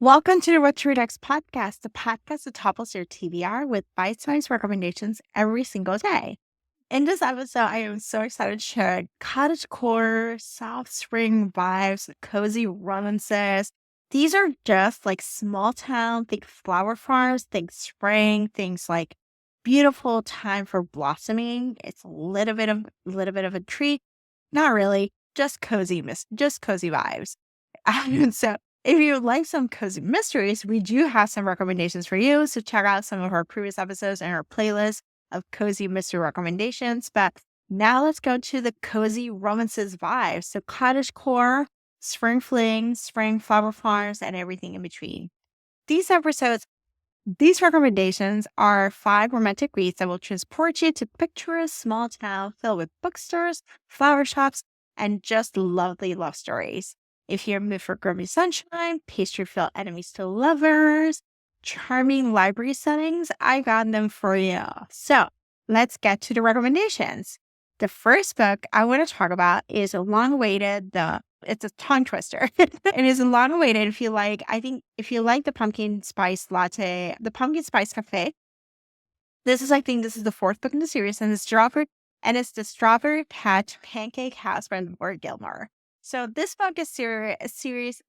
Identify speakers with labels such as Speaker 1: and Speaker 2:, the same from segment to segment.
Speaker 1: Welcome to the What to Read Next podcast, the podcast that topples your TBR with bite-sized recommendations every single day. In this episode, I am so excited to share cottagecore, soft spring vibes, cozy romances. These are just like small town, think flower farms, think spring, things like beautiful time for blossoming. It's a little bit of a treat. Not really, just cozy vibes. And so if you would like some cozy mysteries, we do have some recommendations for you. So check out some of our previous episodes and our playlist of cozy mystery recommendations. But now let's go to the cozy romances vibes. So cottagecore, spring fling, spring flower farms, and everything in between. These recommendations are 5 romantic reads that will transport you to picturesque small town filled with bookstores, flower shops, and just lovely love stories. If you're in the mood for grumpy sunshine, pastry-filled enemies to lovers, charming library settings, I got them for you. So let's get to the recommendations. The first book I want to talk about is a long-awaited, it's a tongue twister. It is a long-awaited if you like the pumpkin spice latte, the pumpkin spice cafe. This is the 4th book in the series, and it's the Strawberry Patch Pancake House by Laura Gilmore. So this book is this series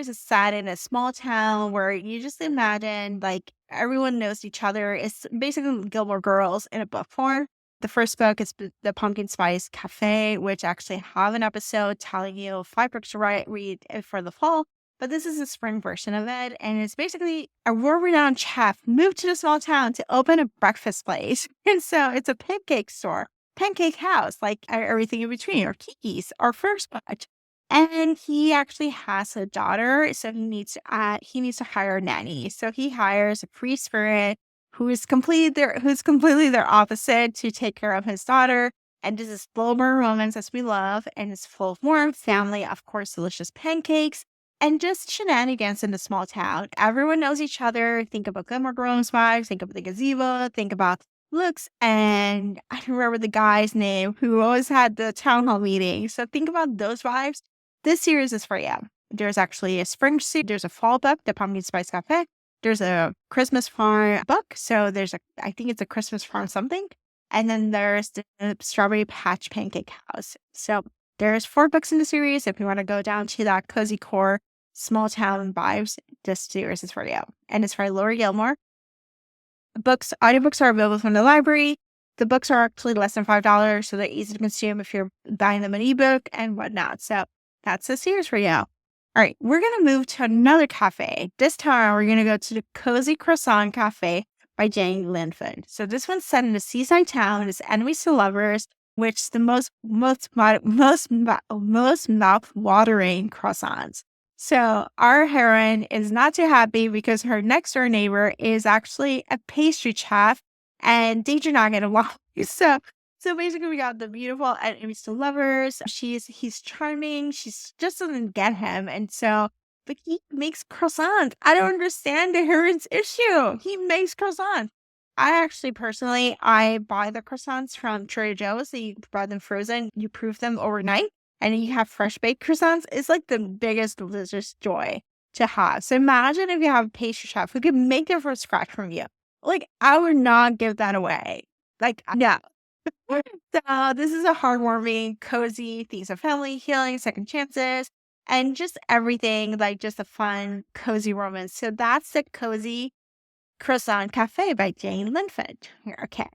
Speaker 1: is set in a small town where you just imagine like everyone knows each other. It's basically Gilmore Girls in a book form. The first book is the Pumpkin Spice Café, which actually have an episode telling you 5 books to read for the fall. But this is a spring version of it. And it's basically a world-renowned chef moved to the small town to open a breakfast place. And so it's a pancake store, pancake house, like everything in between, or Kiki's, our first batch. And he actually has a daughter, so he needs to hire a nanny. So he hires a free spirit who's completely their opposite to take care of his daughter. And this is full burn romance as we love, and it's full of warmth, family, of course, delicious pancakes, and just shenanigans in the small town. Everyone knows each other. Think about Gilmore Girls vibes, think about the gazebo, think about looks, and I don't remember the guy's name who always had the town hall meeting. So think about those vibes. This series is for you. There's actually a spring suit. There's a fall book, the Pumpkin Spice Cafe. There's a Christmas farm book. So I think it's a Christmas farm something. And then there's the Strawberry Patch Pancake House. So there's 4 books in the series. If you want to go down to that cozy core, small town vibes, this series is for you. And it's by Laura Gilmore. Audiobooks are available from the library. The books are actually less than $5, so they're easy to consume if you're buying them an ebook and whatnot. So that's the series for you. All right, we're going to move to another cafe. This time, we're going to go to the Cozy Croissant Cafe by Jane Linford. So this one's set in a seaside town. It's enemies to lovers, which is the most mouth-watering croissants. So our heroine is not too happy because her next door neighbor is actually a pastry chef, and they do not get along. So basically, we got the beautiful enemies to lovers. He's charming. She just doesn't get him, but he makes croissants. I don't understand the heroine's issue. He makes croissants. I buy the croissants from Trader Joe's. So you buy them frozen. You proof them overnight, and then you have fresh baked croissants. It's like the biggest delicious joy to have. So imagine if you have a pastry chef who could make them from scratch from you. Like, I would not give that away. Like, no. So this is a heartwarming, cozy, themes of family, healing, second chances, and just everything, like just a fun, cozy romance. So that's the Cozy Croissant Cafe by Jane Linford. Okay.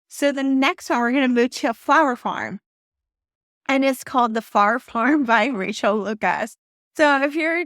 Speaker 1: So the next one, we're going to move to a flower farm. And it's called The Flower Farm by Rachel Lucas. So if you're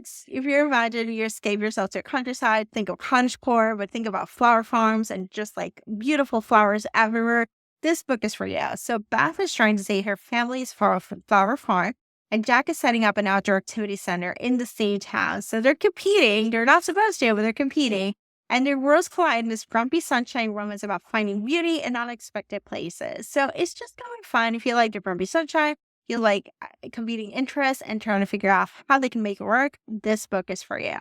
Speaker 1: imagining you escape yourself to a countryside, think of Cottagecore, but think about flower farms and just like beautiful flowers everywhere. This book is for you. So Beth is trying to save her family's flower farm, and Jack is setting up an outdoor activity center in the same town. So they're competing. They're not supposed to, but they're competing. And their worlds collide in this grumpy sunshine romance about finding beauty in unexpected places. So it's just kind of fun. If you like the grumpy sunshine, you like competing interests and trying to figure out how they can make it work, this book is for you.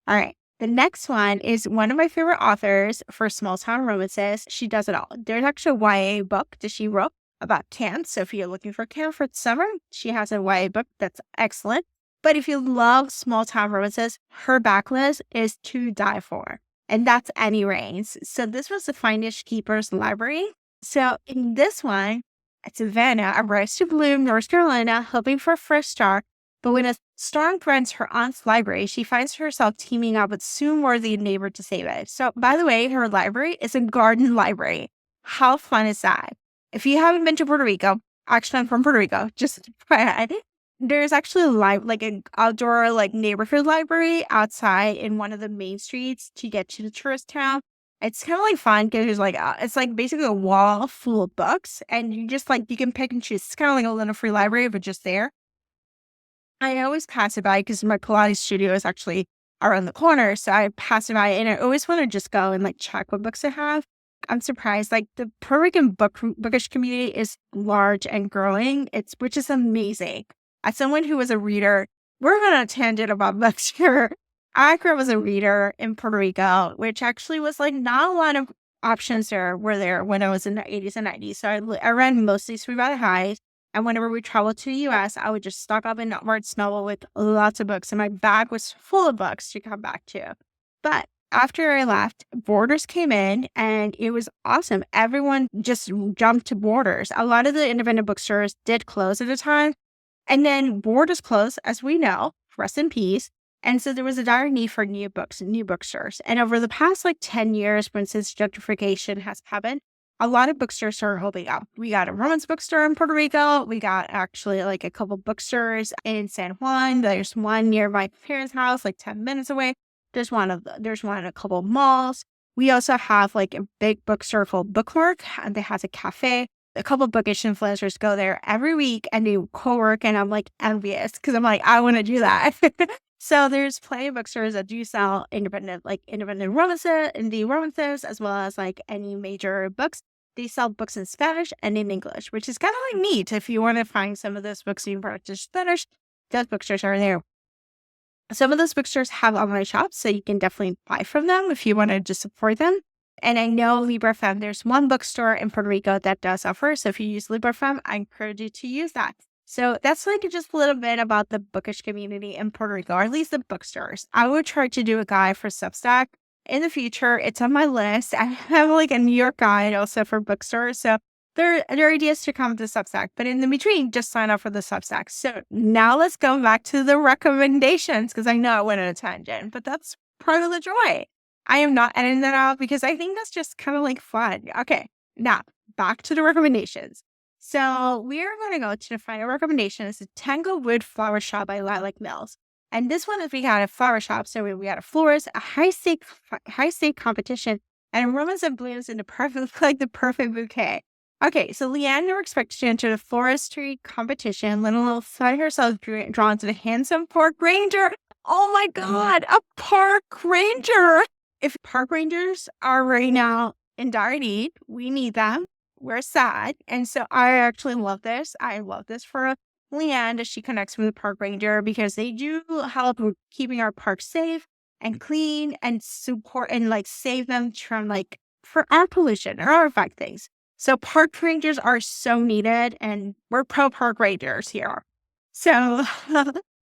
Speaker 1: All right. The next one is one of my favorite authors for small town romances. She does it all. There's actually a YA book that she wrote about camp. So if you're looking for camp for summer, she has a YA book that's excellent. But if you love small town romances, her backlist is to die for. And that's Annie Raines. So this was the Finders Keepers Library. So in this one, Savannah arrives to Bloom, North Carolina, hoping for a fresh start. But when a storm threatens her aunt's library, she finds herself teaming up with soon-worthy neighbor to save it. So, by the way, her library is a garden library. How fun is that? If you haven't been to Puerto Rico, actually, I'm from Puerto Rico, just there's actually like an outdoor like neighborhood library outside in one of the main streets to get to the tourist town. It's kind of like fun because there's like it's like basically a wall full of books, and you just like you can pick and choose. It's kind of like a little free library, but just there. I always pass it by because my Pilates studio is actually around the corner, so I pass it by, and I always want to just go and like check what books I have. I'm surprised, like the Puerto Rican bookish community is large and growing. Which is amazing. As someone who was a reader, we're on a tangent about books here. I grew up as a reader in Puerto Rico, which actually was like not a lot of options were there when I was in the 80s and 90s. So I read mostly Sweet Valley High. And whenever we traveled to the US, I would just stock up in Barnes Noble with lots of books. And my bag was full of books to come back to. But after I left, Borders came in and it was awesome. Everyone just jumped to Borders. A lot of the independent bookstores did close at the time. And then Borders closed, as we know, rest in peace. And so there was a dire need for new books and new bookstores. And over the past 10 years, since gentrification has happened, a lot of bookstores started opening up. We got a romance bookstore in Puerto Rico. We got actually a couple bookstores in San Juan. There's one near my parents' house, 10 minutes away. There's one in a couple of malls. We also have a big bookstore called Bookmark, and it has a cafe. A couple of bookish influencers go there every week and do co-work, and I'm envious because I'm I want to do that. So there's plenty of bookstores that do sell independent romances, indie romances, as well as any major books. They sell books in Spanish and in English, which is kind of neat. If you want to find some of those books in practice Spanish, those bookstores are there. Some of those bookstores have online shops, so you can definitely buy from them if you want to just support them. And I know LibraFem, there's one bookstore in Puerto Rico that does offer. So if you use LibraFem, I encourage you to use that. So that's just a little bit about the bookish community in Puerto Rico, or at least the bookstores. I would try to do a guide for Substack in the future. It's on my list. I have a New York guide also for bookstores. So there are ideas to come to Substack, but in the between, just sign up for the Substack. So now let's go back to the recommendations, because I know I went on a tangent, but that's part of the joy. I am not editing that out because I think that's just kind of fun. Okay, now back to the recommendations. So we are going to go to the final recommendation. It's the Tanglewood Flower Shop by Lilac Mills. And this one is we got a flower shop. So we got a florist, a high stake competition, and a romance that blooms in the perfect bouquet. Okay, so Leanne expects to enter the floristry competition, let alone find herself drawn to the handsome park ranger. Oh my God, a park ranger! If park rangers are right now in dire need, we need them. We're sad. And so I actually love this. I love this for Leanne as she connects with the park ranger, because they do help with keeping our parks safe and clean and support and save them from for air pollution or artifact things. So park rangers are so needed, and we're pro park rangers here. So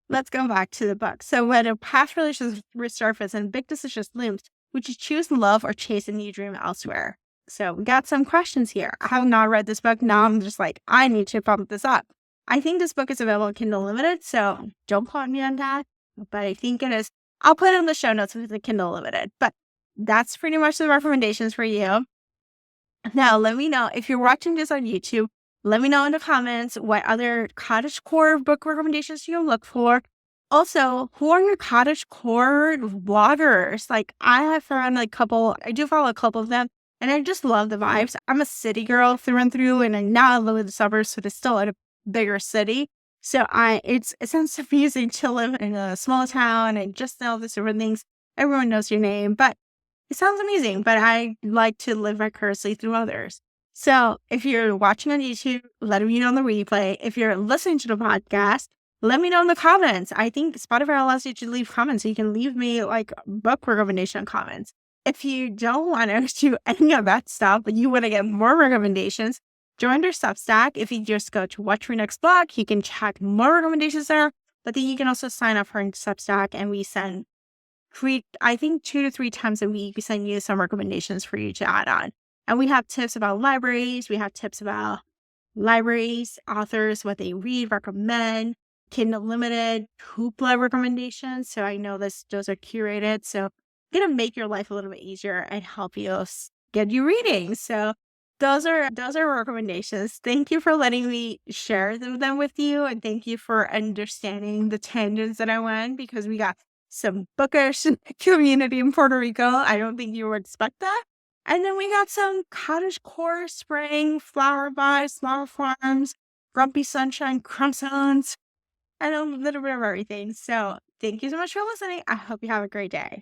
Speaker 1: let's go back to the book. So when a past relationship resurfaces and big decisions looms, would you choose love or chase a new dream elsewhere? So we got some questions here. I have not read this book. Now I'm just I need to bump this up. I think this book is available on Kindle Unlimited, so don't quote me on that. But I think it is. I'll put it in the show notes with the Kindle Unlimited. But that's pretty much the recommendations for you. Now, let me know if you're watching this on YouTube. Let me know in the comments what other Cottagecore book recommendations you look for. Also, who are your Cottagecore bloggers? I have found I do follow a couple of them, and I just love the vibes. I'm a city girl through and through, and I now live in the suburbs, so it's still in a bigger city. So it sounds amazing to live in a small town and just know the different things. Everyone knows your name, but it sounds amazing. But I like to live vicariously through others. So if you're watching on YouTube, let me know on the replay. If you're listening to the podcast, let me know in the comments. I think Spotify allows you to leave comments, so you can leave me book recommendation comments. If you don't want to do any of that stuff, but you want to get more recommendations, join our Substack. If you just go to Watch Your Next Blog, you can check more recommendations there. But then you can also sign up for Substack, and we send I think 2 to 3 times a week, we send you some recommendations for you to add on. And we have tips about libraries. We have tips about libraries, authors, what they read, recommend, Kindle Unlimited, Hoopla recommendations. So I know those are curated. So it's gonna make your life a little bit easier and help you get you reading. So those are recommendations. Thank you for letting me share them with you, and thank you for understanding the tangents that I went, because we got some bookish community in Puerto Rico. I don't think you would expect that. And then we got some cottagecore, spring, flower vibes, flower farms, grumpy sunshine, croissants, and a little bit of everything. So thank you so much for listening. I hope you have a great day.